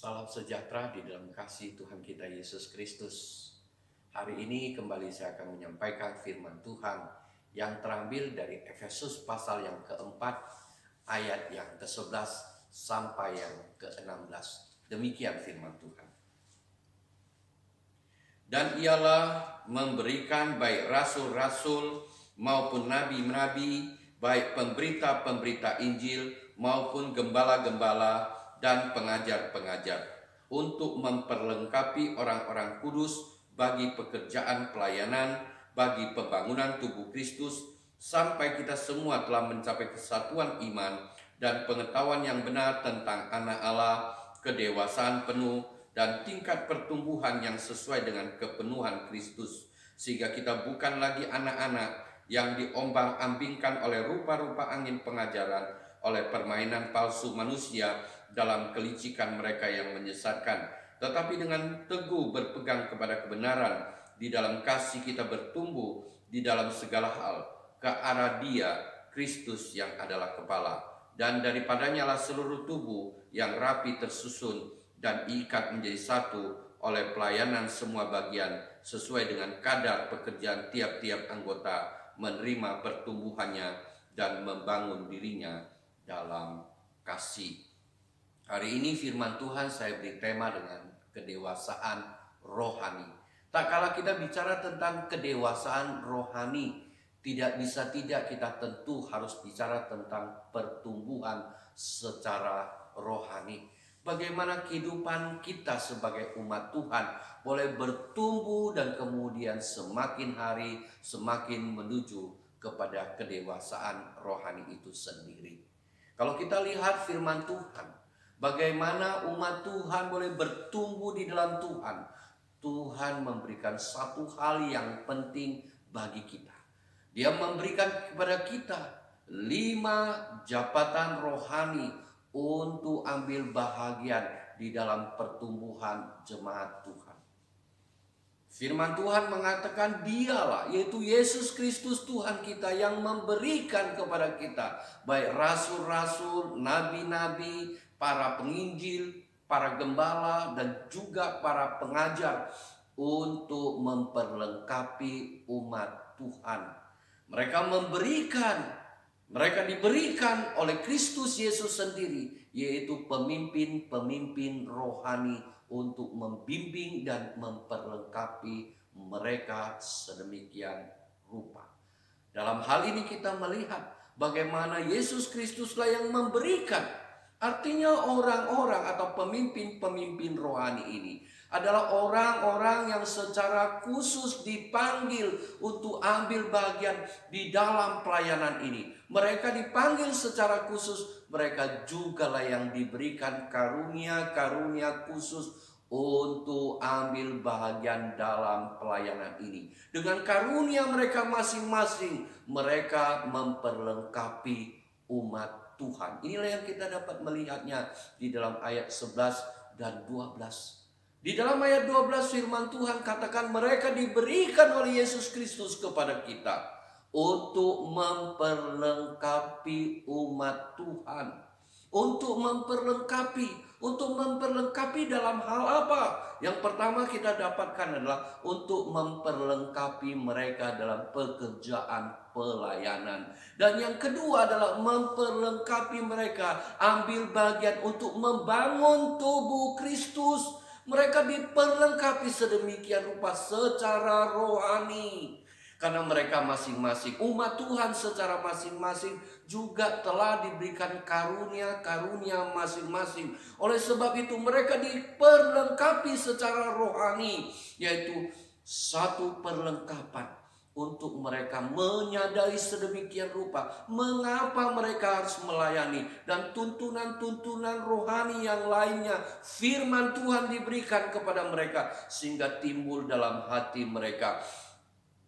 Salam sejahtera di dalam kasih Tuhan kita Yesus Kristus. Hari ini kembali saya akan menyampaikan firman Tuhan yang terambil dari Efesus pasal yang keempat, ayat yang ke-11 sampai yang ke-16. Demikian firman Tuhan. Dan ialah memberikan baik rasul-rasul maupun nabi-nabi, baik pemberita-pemberita Injil maupun gembala-gembala dan pengajar-pengajar, untuk memperlengkapi orang-orang kudus bagi pekerjaan pelayanan, bagi pembangunan tubuh Kristus, sampai kita semua telah mencapai kesatuan iman dan pengetahuan yang benar tentang anak Allah, kedewasaan penuh dan tingkat pertumbuhan yang sesuai dengan kepenuhan Kristus, sehingga kita bukan lagi anak-anak yang diombang-ambingkan oleh rupa-rupa angin pengajaran, oleh permainan palsu manusia dalam kelicikan mereka yang menyesatkan, tetapi dengan teguh berpegang kepada kebenaran, di dalam kasih kita bertumbuh di dalam segala hal ke arah Dia, Kristus yang adalah kepala, dan daripadanya lah seluruh tubuh yang rapi tersusun dan ikat menjadi satu oleh pelayanan semua bagian sesuai dengan kadar pekerjaan tiap-tiap anggota, menerima pertumbuhannya dan membangun dirinya dalam kasih. Hari ini firman Tuhan saya beri tema dengan kedewasaan rohani. Tak kala kita bicara tentang kedewasaan rohani, tidak bisa tidak kita tentu harus bicara tentang pertumbuhan secara rohani. Bagaimana kehidupan kita sebagai umat Tuhan boleh bertumbuh dan kemudian semakin hari semakin menuju kepada kedewasaan rohani itu sendiri. Kalau kita lihat firman Tuhan, bagaimana umat Tuhan boleh bertumbuh di dalam Tuhan. Tuhan memberikan satu hal yang penting bagi kita. Dia memberikan kepada kita 5 jabatan rohani untuk ambil bahagian di dalam pertumbuhan jemaat Tuhan. Firman Tuhan mengatakan Dialah, yaitu Yesus Kristus Tuhan kita, yang memberikan kepada kita baik rasul-rasul, nabi-nabi, para penginjil, para gembala, dan juga para pengajar untuk memperlengkapi umat Tuhan. Mereka diberikan oleh Kristus Yesus sendiri, yaitu pemimpin-pemimpin rohani untuk membimbing dan memperlengkapi mereka sedemikian rupa. Dalam hal ini kita melihat bagaimana Yesus Kristuslah yang memberikan. Artinya orang-orang atau pemimpin-pemimpin rohani ini adalah orang-orang yang secara khusus dipanggil untuk ambil bagian di dalam pelayanan ini. Mereka dipanggil secara khusus, mereka juga lah yang diberikan karunia-karunia khusus untuk ambil bahagian dalam pelayanan ini. Dengan karunia mereka masing-masing, mereka memperlengkapi umat Tuhan. Inilah yang kita dapat melihatnya di dalam ayat 11 dan 12. Di dalam ayat 12 firman Tuhan katakan mereka diberikan oleh Yesus Kristus kepada kita untuk memperlengkapi umat Tuhan. Untuk memperlengkapi dalam hal apa? Yang pertama kita dapatkan adalah untuk memperlengkapi mereka dalam pekerjaan pelayanan. Dan yang kedua adalah memperlengkapi mereka ambil bagian untuk membangun tubuh Kristus. Mereka diperlengkapi sedemikian rupa secara rohani. Karena mereka masing-masing, umat Tuhan secara masing-masing juga telah diberikan karunia-karunia masing-masing. Oleh sebab itu mereka diperlengkapi secara rohani, yaitu satu perlengkapan untuk mereka menyadari sedemikian rupa mengapa mereka harus melayani, dan tuntunan-tuntunan rohani yang lainnya firman Tuhan diberikan kepada mereka sehingga timbul dalam hati mereka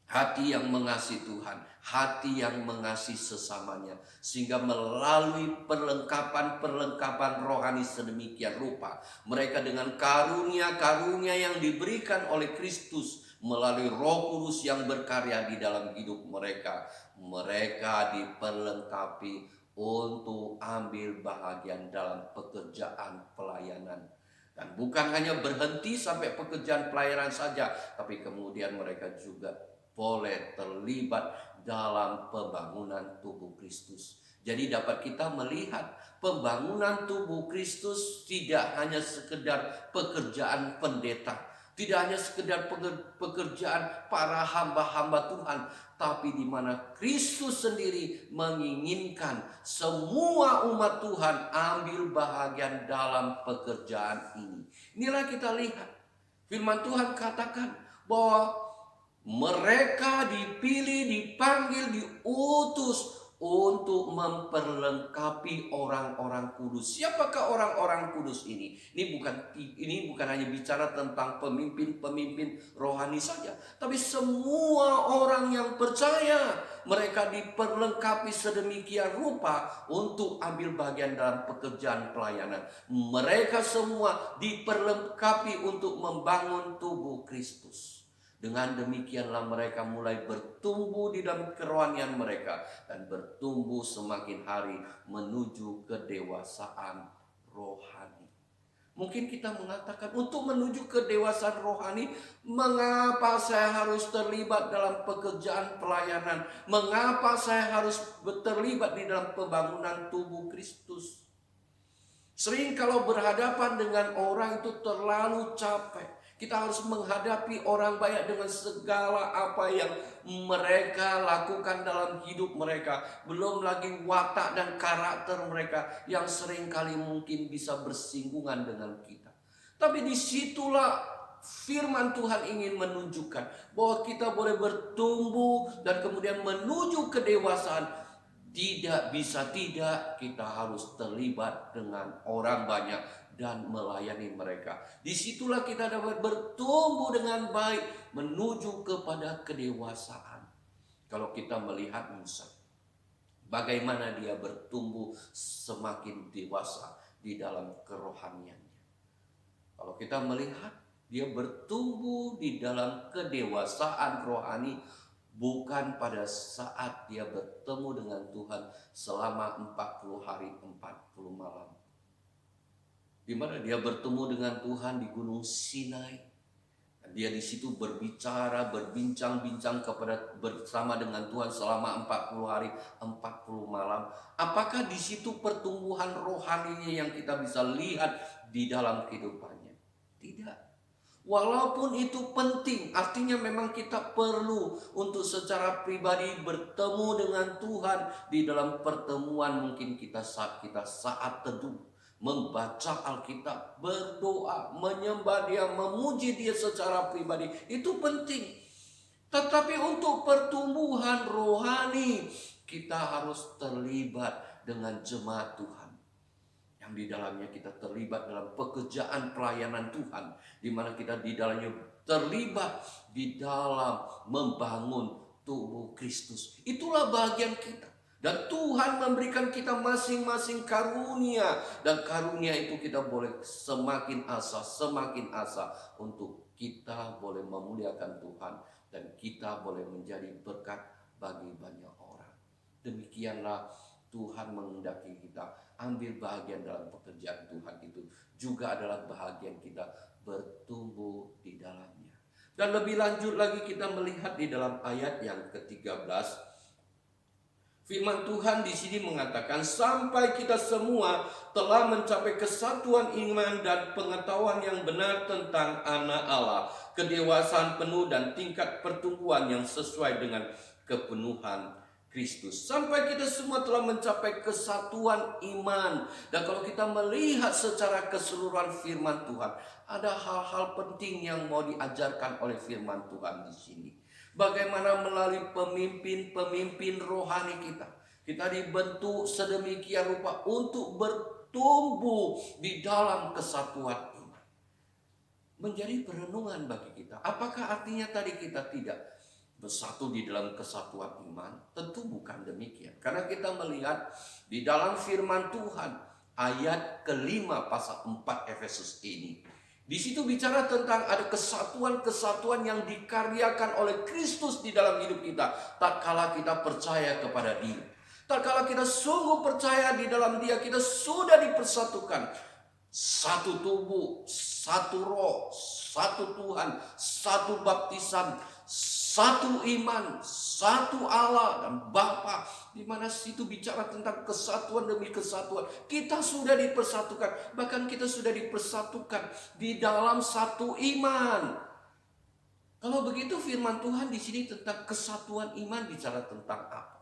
hati yang mengasihi Tuhan, hati yang mengasihi sesamanya, sehingga melalui perlengkapan rohani sedemikian rupa mereka dengan karunia-karunia yang diberikan oleh Kristus melalui Roh Kudus yang berkarya di dalam hidup mereka, mereka diperlengkapi untuk ambil bahagian dalam pekerjaan pelayanan. Dan bukan hanya berhenti sampai pekerjaan pelayanan saja, tapi kemudian mereka juga boleh terlibat dalam pembangunan tubuh Kristus. Jadi dapat kita melihat pembangunan tubuh Kristus tidak hanya sekedar pekerjaan pendeta, tidak hanya sekedar pekerjaan para hamba-hamba Tuhan, tapi di mana Kristus sendiri menginginkan semua umat Tuhan ambil bahagian dalam pekerjaan ini. Inilah kita lihat firman Tuhan katakan bahwa mereka dipilih, dipanggil, diutus untuk memperlengkapi orang-orang kudus. Siapakah orang-orang kudus ini? Ini bukan hanya bicara tentang pemimpin-pemimpin rohani saja, tapi semua orang yang percaya. Mereka diperlengkapi sedemikian rupa untuk ambil bagian dalam pekerjaan pelayanan. Mereka semua diperlengkapi untuk membangun tubuh Kristus. Dengan demikianlah mereka mulai bertumbuh di dalam kerohanian mereka dan bertumbuh semakin hari menuju kedewasaan rohani. Mungkin kita mengatakan, untuk menuju kedewasaan rohani, mengapa saya harus terlibat dalam pekerjaan pelayanan? Mengapa saya harus terlibat di dalam pembangunan tubuh Kristus? Sering kalau berhadapan dengan orang itu terlalu capek. Kita harus menghadapi orang banyak dengan segala apa yang mereka lakukan dalam hidup mereka. Belum lagi watak dan karakter mereka yang seringkali mungkin bisa bersinggungan dengan kita. Tapi disitulah firman Tuhan ingin menunjukkan bahwa kita boleh bertumbuh dan kemudian menuju kedewasaan. Tidak bisa tidak, kita harus terlibat dengan orang banyak dan melayani mereka. Disitulah kita dapat bertumbuh dengan baik menuju kepada kedewasaan. Kalau kita melihat Musa, bagaimana dia bertumbuh semakin dewasa di dalam kerohaniannya. Kalau kita melihat dia bertumbuh di dalam kedewasaan rohani, bukan pada saat dia bertemu dengan Tuhan selama 40 hari 40 malam. Di mana dia bertemu dengan Tuhan di Gunung Sinai. Dia di situ berbicara, berbincang-bincang bersama dengan Tuhan selama 40 hari 40 malam. Apakah di situ pertumbuhan rohaninya yang kita bisa lihat di dalam kehidupannya? Tidak. Walaupun itu penting, artinya memang kita perlu untuk secara pribadi bertemu dengan Tuhan di dalam pertemuan mungkin kita saat teduh, membaca Alkitab, berdoa, menyembah Dia, memuji Dia secara pribadi, itu penting. Tetapi untuk pertumbuhan rohani kita harus terlibat dengan jemaat Tuhan, yang di dalamnya kita terlibat dalam pekerjaan pelayanan Tuhan, di mana kita di dalamnya terlibat di dalam membangun tubuh Kristus. Itulah bagian kita. Dan Tuhan memberikan kita masing-masing karunia, dan karunia itu kita boleh semakin asa untuk kita boleh memuliakan Tuhan, dan kita boleh menjadi berkat bagi banyak orang. Demikianlah Tuhan menghendaki kita ambil bahagian dalam pekerjaan Tuhan itu juga adalah bahagian kita bertumbuh di dalamnya. Dan lebih lanjut lagi kita melihat di dalam ayat yang ke-13. Firman Tuhan di sini mengatakan, sampai kita semua telah mencapai kesatuan iman dan pengetahuan yang benar tentang Anak Allah, kedewasaan penuh dan tingkat pertumbuhan yang sesuai dengan kepenuhan Kristus. Sampai kita semua telah mencapai kesatuan iman. Dan kalau kita melihat secara keseluruhan firman Tuhan, ada hal-hal penting yang mau diajarkan oleh firman Tuhan di sini. Bagaimana melalui pemimpin-pemimpin rohani kita dibentuk sedemikian rupa untuk bertumbuh di dalam kesatuan iman. Menjadi perenungan bagi kita. Apakah artinya tadi kita tidak bersatu di dalam kesatuan iman? Tentu bukan demikian. Karena kita melihat di dalam firman Tuhan ayat ke-5 pasal 4 Efesus ini. Di situ bicara tentang ada kesatuan-kesatuan yang dikaryakan oleh Kristus di dalam hidup kita. Tak kala kita percaya kepada Dia. Tak kala kita sungguh percaya di dalam Dia, kita sudah dipersatukan. Satu tubuh, satu roh, satu Tuhan, satu baptisan, satu iman, satu Allah dan Bapa. Di mana situ bicara tentang kesatuan demi kesatuan. Kita sudah dipersatukan, bahkan kita sudah dipersatukan di dalam satu iman. Kalau begitu firman Tuhan di sini tentang kesatuan iman bicara tentang apa?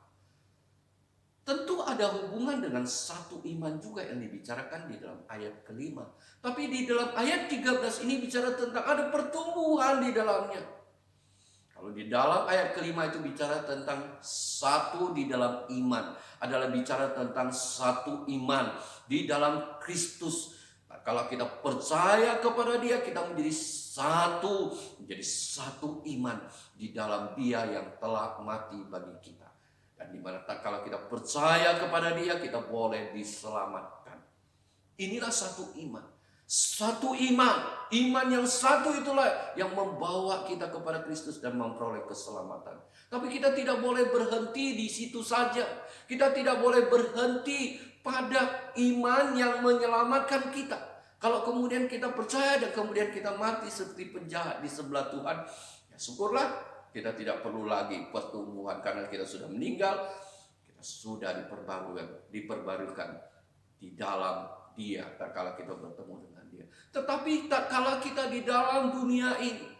Tentu ada hubungan dengan satu iman juga yang dibicarakan di dalam ayat kelima. Tapi di dalam ayat 13 ini bicara tentang ada pertumbuhan di dalamnya. Kalau di dalam ayat kelima itu bicara tentang satu di dalam iman. Adalah bicara tentang satu iman di dalam Kristus. Nah, kalau kita percaya kepada Dia, kita menjadi satu iman di dalam Dia yang telah mati bagi kita. Dan dimana kalau kita percaya kepada Dia, kita boleh diselamatkan. Inilah satu iman. Satu iman. Iman yang satu itulah yang membawa kita kepada Kristus dan memperoleh keselamatan. Tapi kita tidak boleh berhenti di situ saja. Kita tidak boleh berhenti pada iman yang menyelamatkan kita. Kalau kemudian kita percaya dan kemudian kita mati seperti penjahat di sebelah Tuhan, ya syukurlah. Kita tidak perlu lagi pertumbuhan karena kita sudah meninggal. Kita sudah diperbarukan di dalam Dia tak kala kita bertemu dengan Dia. Tetapi tak kala kita di dalam dunia ini,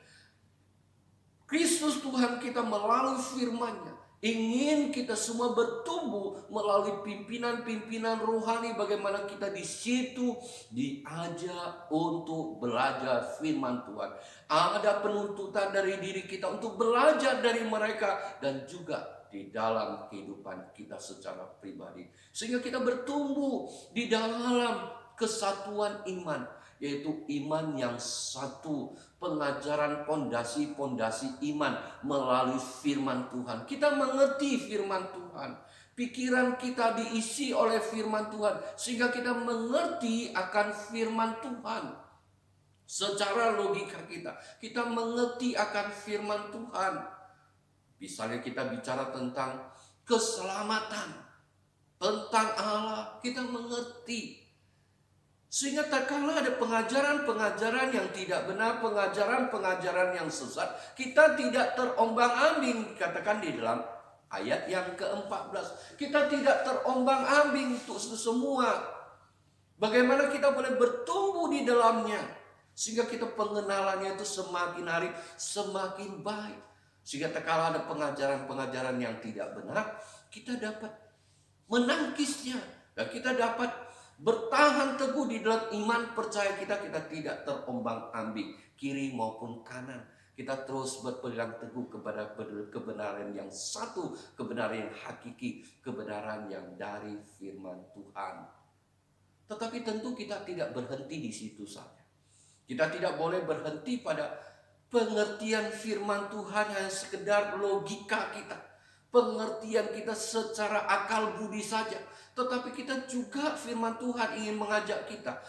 Kristus Tuhan kita melalui firman-Nya ingin kita semua bertumbuh melalui pimpinan-pimpinan rohani. Bagaimana kita di situ diajak untuk belajar firman Tuhan. Ada penuntutan dari diri kita untuk belajar dari mereka dan juga di dalam kehidupan kita secara pribadi. Sehingga kita bertumbuh di dalam kesatuan iman, yaitu iman yang satu, pengajaran pondasi-pondasi iman melalui firman Tuhan. Kita mengerti firman Tuhan. Pikiran kita diisi oleh firman Tuhan sehingga kita mengerti akan firman Tuhan. Secara logika kita mengerti akan firman Tuhan. Misalnya kita bicara tentang keselamatan, tentang Allah, kita mengerti. Sehingga tak kala ada pengajaran-pengajaran yang tidak benar, pengajaran-pengajaran yang sesat, kita tidak terombang-ambing. Dikatakan di dalam ayat yang ke-14, kita tidak terombang-ambing untuk semua. Bagaimana kita boleh bertumbuh di dalamnya, sehingga kita pengenalannya itu semakin hari semakin baik. Sehingga tak kala ada pengajaran-pengajaran yang tidak benar, kita dapat menangkisnya dan kita dapat bertahan teguh di dalam iman percaya kita tidak terombang-ambing kiri maupun kanan. Kita terus berpegang teguh kepada kebenaran yang satu, kebenaran yang hakiki, kebenaran yang dari firman Tuhan. Tetapi tentu kita tidak berhenti di situ saja. Kita tidak boleh berhenti pada pengertian firman Tuhan hanya sekedar logika kita, pengertian kita secara akal budi saja. Tetapi kita juga firman Tuhan ingin mengajak kita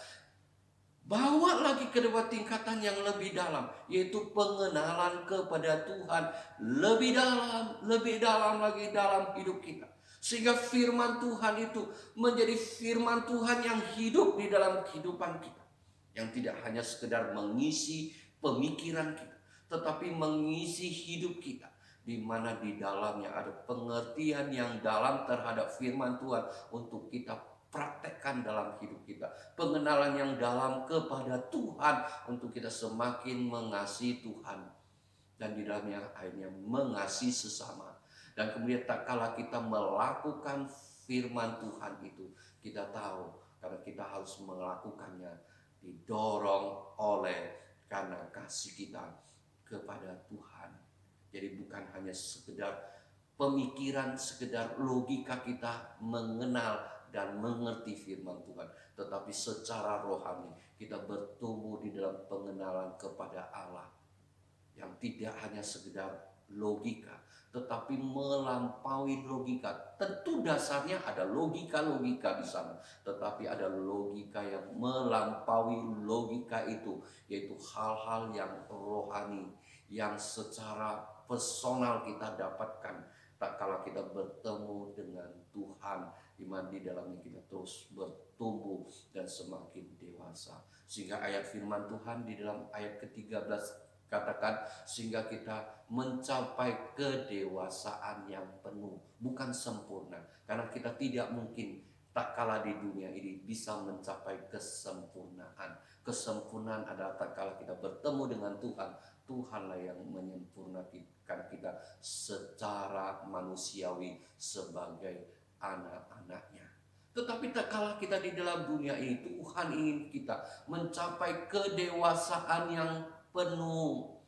bawa lagi ke dua tingkatan yang lebih dalam, yaitu pengenalan kepada Tuhan lebih dalam lagi dalam hidup kita. Sehingga firman Tuhan itu menjadi firman Tuhan yang hidup di dalam kehidupan kita. Yang tidak hanya sekedar mengisi pemikiran kita, tetapi mengisi hidup kita. Di mana di dalamnya ada pengertian yang dalam terhadap firman Tuhan untuk kita praktekkan dalam hidup kita. Pengenalan yang dalam kepada Tuhan untuk kita semakin mengasihi Tuhan. Dan di dalamnya akhirnya mengasihi sesama. Dan kemudian tak kala kita melakukan firman Tuhan itu, kita tahu karena kita harus melakukannya didorong oleh karena kasih kita kepada Tuhan. Jadi bukan hanya sekedar pemikiran, sekedar logika kita mengenal dan mengerti firman Tuhan, tetapi secara rohani kita bertumbuh di dalam pengenalan kepada Allah yang tidak hanya sekedar logika, tetapi melampaui logika. Tentu dasarnya ada logika-logika di sana, tetapi ada logika yang melampaui logika itu, yaitu hal-hal yang rohani, yang secara personal kita dapatkan tak kala kita bertemu dengan Tuhan Iman di dalamnya kita terus bertumbuh dan semakin dewasa. Sehingga ayat firman Tuhan di dalam ayat ke-13 katakan, sehingga kita mencapai kedewasaan yang penuh, bukan sempurna. Karena kita tidak mungkin tak kala di dunia ini bisa mencapai kesempurnaan. Kesempurnaan adalah tak kala kita bertemu dengan Tuhan. Tuhanlah yang menyempurnakan kita secara manusiawi sebagai anak-anaknya. Tetapi tak kala kita di dalam dunia ini, Tuhan ingin kita mencapai kedewasaan yang penuh.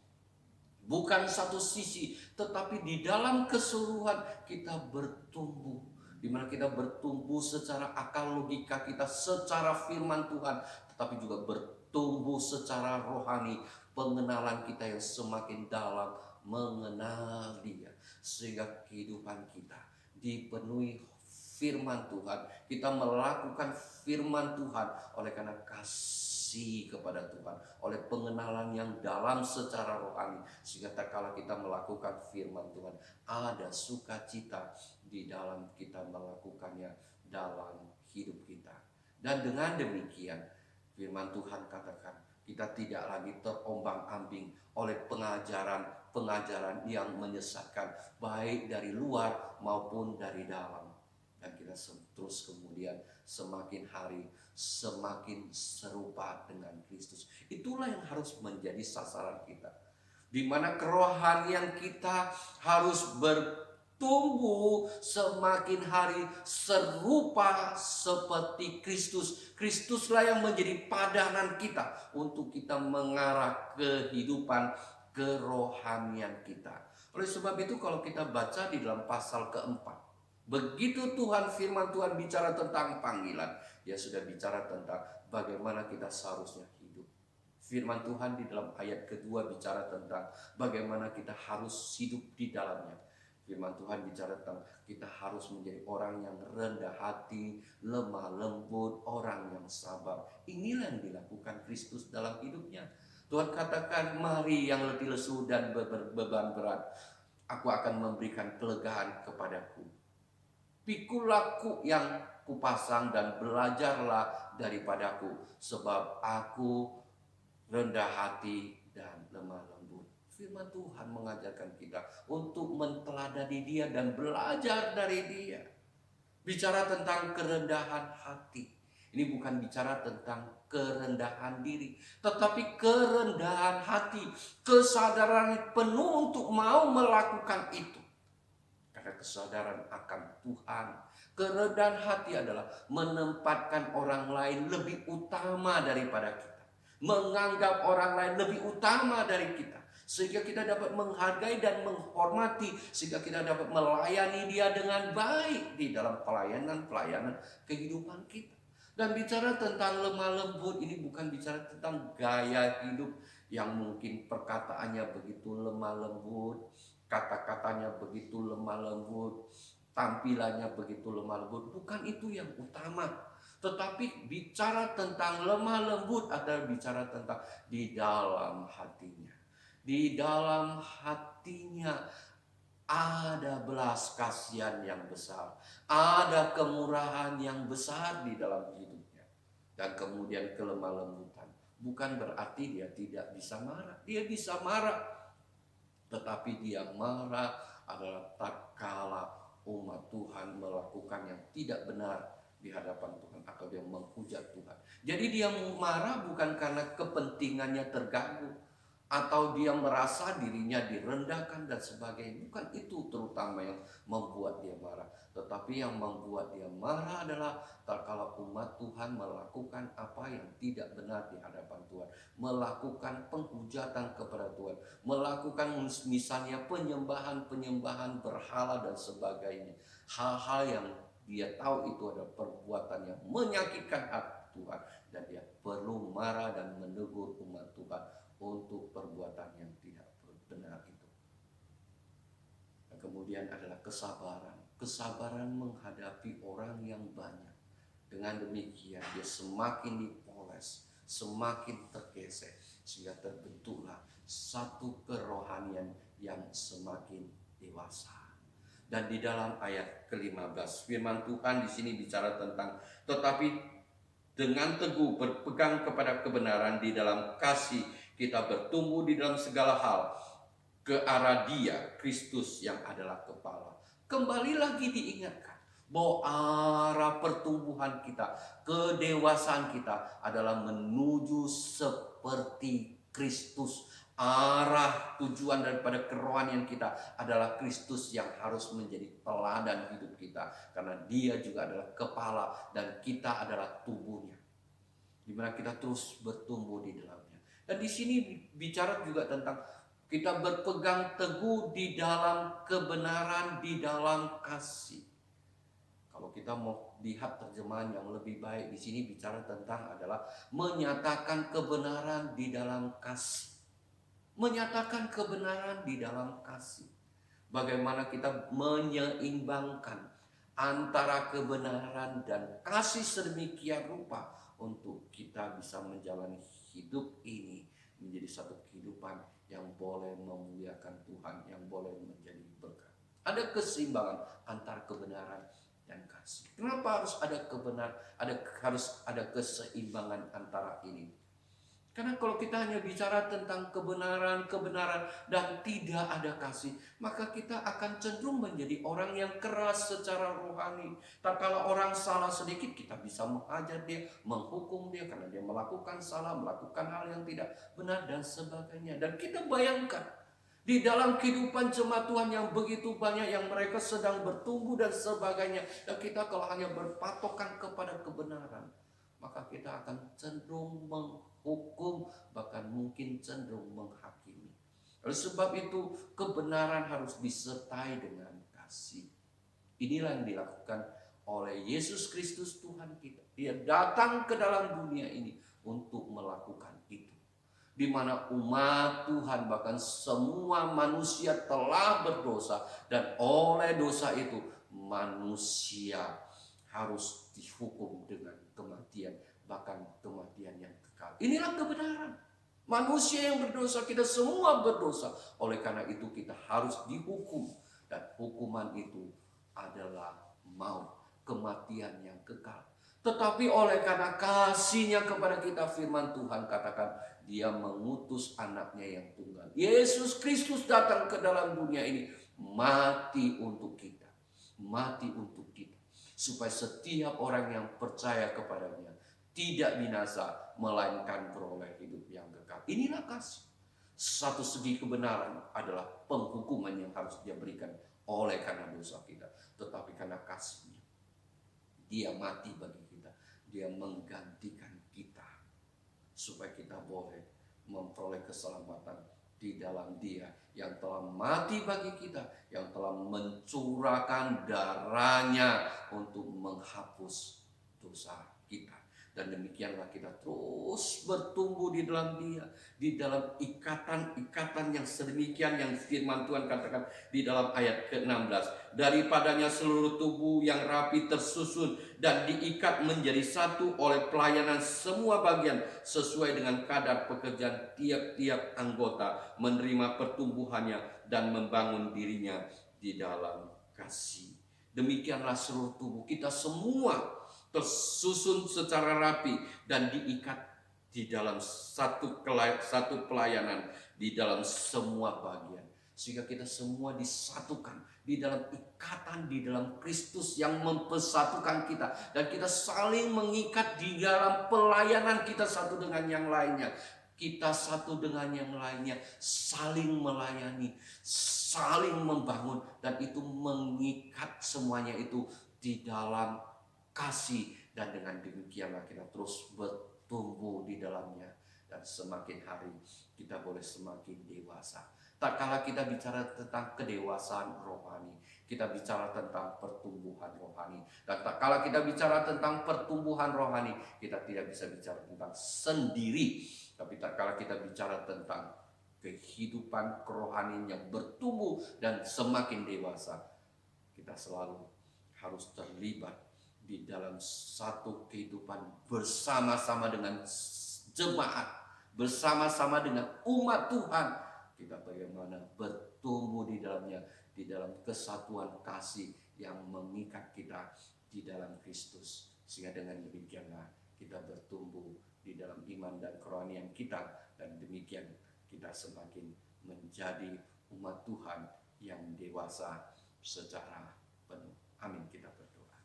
Bukan satu sisi, tetapi di dalam keseluruhan kita bertumbuh. Di mana kita bertumbuh secara akal logika kita, secara firman Tuhan, tetapi juga bertumbuh secara rohani, pengenalan kita yang semakin dalam mengenal Dia, sehingga kehidupan kita dipenuhi firman Tuhan. Kita melakukan firman Tuhan oleh karena kasih kepada Tuhan, oleh pengenalan yang dalam secara rohani, sehingga tak kala kita melakukan firman Tuhan, ada sukacita di dalam kita melakukannya dalam hidup kita. Dan dengan demikian firman Tuhan katakan, kita tidak lagi terombang-ambing oleh pengajaran yang menyesatkan, baik dari luar maupun dari dalam. Dan kita terus kemudian semakin hari semakin serupa dengan Kristus. Itulah yang harus menjadi sasaran kita, di mana kerohanian kita harus bertumbuh semakin hari serupa seperti Kristus. Kristuslah yang menjadi padanan kita untuk kita mengarah kehidupan kerohanian kita. Oleh sebab itu kalau kita baca di dalam pasal keempat, begitu Tuhan, firman Tuhan bicara tentang panggilan, Dia sudah bicara tentang bagaimana kita seharusnya hidup. Firman Tuhan di dalam ayat kedua bicara tentang bagaimana kita harus hidup di dalamnya. Firman Tuhan bicara tentang kita harus menjadi orang yang rendah hati, lemah lembut, orang yang sabar. Inilah yang dilakukan Kristus dalam hidupnya. Tuhan katakan, mari yang letih lesu dan beban berat, aku akan memberikan kelegaan kepadaku. Pikulah yang kupasang dan belajarlah daripadaku, sebab aku rendah hati dan lemah lembut. Firman Tuhan mengajarkan kita untuk menteladani Dia dan belajar dari Dia. Bicara tentang kerendahan hati. Ini bukan bicara tentang kerendahan diri, tetapi kerendahan hati, kesadaran penuh untuk mau melakukan itu. Kesadaran akan Tuhan. Kerendahan hati adalah menempatkan orang lain lebih utama daripada kita, menganggap orang lain lebih utama dari kita, sehingga kita dapat menghargai dan menghormati, sehingga kita dapat melayani Dia dengan baik di dalam pelayanan kehidupan kita. Dan bicara tentang lemah lembut, ini bukan bicara tentang gaya hidup yang mungkin perkataannya begitu lemah lembut, kata-katanya begitu lemah lembut, tampilannya begitu lemah lembut. Bukan itu yang utama. Tetapi bicara tentang lemah lembut adalah bicara tentang di dalam hatinya. Di dalam hatinya ada belas kasihan yang besar, ada kemurahan yang besar di dalam hidupnya. Dan kemudian kelemah lembutan. Bukan berarti dia tidak bisa marah. Dia bisa marah. Tetapi dia marah adalah tatkala umat Tuhan melakukan yang tidak benar di hadapan Tuhan, atau dia menghujat Tuhan. Jadi dia marah bukan karena kepentingannya terganggu, atau dia merasa dirinya direndahkan dan sebagainya. Bukan itu terutama yang membuat dia marah. Tetapi yang membuat dia marah adalah tatkala umat Tuhan melakukan apa yang tidak benar di hadapan Tuhan, melakukan penghujatan kepada Tuhan, melakukan misalnya penyembahan berhala dan sebagainya. Hal-hal yang dia tahu itu adalah perbuatan yang menyakitkan hati Tuhan, dan dia perlu marah dan menegur umat Tuhan untuk perbuatan yang tidak benar itu. Dan kemudian adalah kesabaran. Kesabaran menghadapi orang yang banyak. Dengan demikian dia semakin dipoles, semakin tergesek, sehingga terbentuklah satu kerohanian yang semakin dewasa. Dan di dalam ayat ke-15 firman Tuhan di sini bicara tentang tetapi dengan teguh berpegang kepada kebenaran di dalam kasih kita bertumbuh di dalam segala hal ke arah Dia Kristus yang adalah kepala. Kembali lagi diingatkan bahwa arah pertumbuhan kita, kedewasaan kita adalah menuju seperti Kristus. Arah tujuan daripada kerohanian kita adalah Kristus yang harus menjadi teladan hidup kita. Karena Dia juga adalah kepala dan kita adalah tubuhnya, di mana kita terus bertumbuh di dalamnya. Dan di sini bicara juga tentang kita berpegang teguh di dalam kebenaran, di dalam kasih. Kalau kita mau lihat terjemahan yang lebih baik di sini bicara tentang adalah menyatakan kebenaran di dalam kasih. Menyatakan kebenaran di dalam kasih. Bagaimana kita menyeimbangkan antara kebenaran dan kasih sedemikian rupa untuk kita bisa menjalani hidup ini menjadi satu kehidupan yang boleh memuliakan Tuhan, yang boleh menjadi berkat. Ada keseimbangan antara kebenaran dan kasih. Kenapa harus ada harus ada keseimbangan antara ini? Karena kalau kita hanya bicara tentang kebenaran dan tidak ada kasih, maka kita akan cenderung menjadi orang yang keras secara rohani. Tak kala orang salah sedikit, kita bisa menghajar dia, menghukum dia karena dia melakukan salah, melakukan hal yang tidak benar dan sebagainya. Dan kita bayangkan di dalam kehidupan jemaat Tuhan yang begitu banyak yang mereka sedang bertumbuh dan sebagainya, dan kita kalau hanya berpatokan kepada kebenaran, maka kita akan cenderung menghukum, bahkan mungkin cenderung menghakimi. Oleh sebab itu kebenaran harus disertai dengan kasih. Inilah yang dilakukan oleh Yesus Kristus Tuhan kita. Dia datang ke dalam dunia ini untuk melakukan itu. Di mana umat Tuhan bahkan semua manusia telah berdosa, dan oleh dosa itu manusia harus dihukum dengan kematian, bahkan kematian yang kekal. Inilah kebenaran. Manusia yang berdosa, kita semua berdosa. Oleh karena itu kita harus dihukum, dan hukuman itu adalah maut, kematian yang kekal. Tetapi oleh karena kasih-Nya kepada kita, firman Tuhan katakan Dia mengutus anaknya yang tunggal. Yesus Kristus datang ke dalam dunia ini mati untuk kita, mati untuk kita, supaya setiap orang yang percaya kepadanya tidak binasa, melainkan beroleh hidup yang kekal. Inilah kasih. Satu segi kebenaran adalah penghukuman yang harus Dia berikan oleh karena dosa kita. Tetapi karena kasih-Nya, Dia mati bagi kita. Dia menggantikan kita, supaya kita boleh memperoleh keselamatan di dalam Dia yang telah mati bagi kita, yang telah mencurahkan darahnya untuk menghapus dosa kita. Dan demikianlah kita terus bertumbuh di dalam Dia, di dalam ikatan-ikatan yang sedemikian yang firman Tuhan katakan di dalam ayat ke-16. Daripadanya seluruh tubuh yang rapi tersusun dan diikat menjadi satu oleh pelayanan semua bagian sesuai dengan kadar pekerjaan tiap-tiap anggota, menerima pertumbuhannya dan membangun dirinya di dalam kasih. Demikianlah seluruh tubuh kita semua tersusun secara rapi dan diikat di dalam satu pelayanan, di dalam semua bagian, sehingga kita semua disatukan di dalam ikatan di dalam Kristus yang mempersatukan kita, dan kita saling mengikat di dalam pelayanan kita satu dengan yang lainnya. Kita satu dengan yang lainnya saling melayani, saling membangun, dan itu mengikat semuanya itu di dalam kasih. Dan dengan demikianlah kita terus bertumbuh di dalamnya, dan semakin hari kita boleh semakin dewasa. Tak kala kita bicara tentang kedewasaan rohani, kita bicara tentang pertumbuhan rohani. Dan tak kala kita bicara tentang pertumbuhan rohani, kita tidak bisa bicara tentang sendiri. Tapi tak kala kita bicara tentang kehidupan kerohanian yang bertumbuh dan semakin dewasa, kita selalu harus terlibat di dalam satu kehidupan bersama-sama dengan jemaat, bersama-sama dengan umat Tuhan. Kita bagaimana bertumbuh di dalamnya, di dalam kesatuan kasih yang mengikat kita di dalam Kristus. Sehingga dengan demikianlah kita bertumbuh di dalam iman dan kerohanian kita, dan demikian kita semakin menjadi umat Tuhan yang dewasa secara penuh. Amin. Kita berdoa.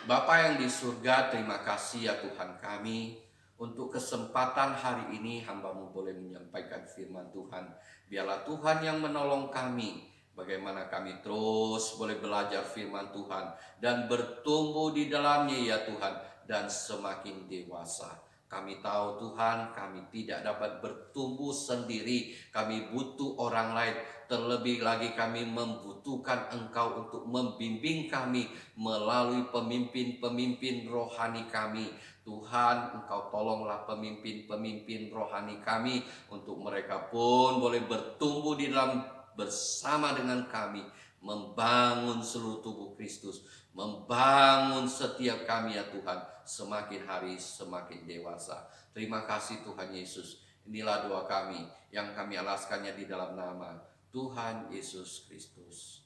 Bapa yang di surga, terima kasih ya Tuhan kami, untuk kesempatan hari ini hamba-Mu boleh menyampaikan firman Tuhan. Biarlah Tuhan yang menolong kami, bagaimana kami terus boleh belajar firman Tuhan dan bertumbuh di dalamnya ya Tuhan, dan semakin dewasa. Kami tahu Tuhan, kami tidak dapat bertumbuh sendiri, kami butuh orang lain. Terlebih lagi kami membutuhkan Engkau untuk membimbing kami melalui pemimpin-pemimpin rohani kami. Tuhan, Engkau tolonglah pemimpin-pemimpin rohani kami, untuk mereka pun boleh bertumbuh di dalam bersama dengan kami, membangun seluruh tubuh Kristus, membangun setiap kami ya Tuhan, semakin hari semakin dewasa. Terima kasih Tuhan Yesus. Inilah doa kami yang kami alaskannya di dalam nama Tuhan Yesus Kristus.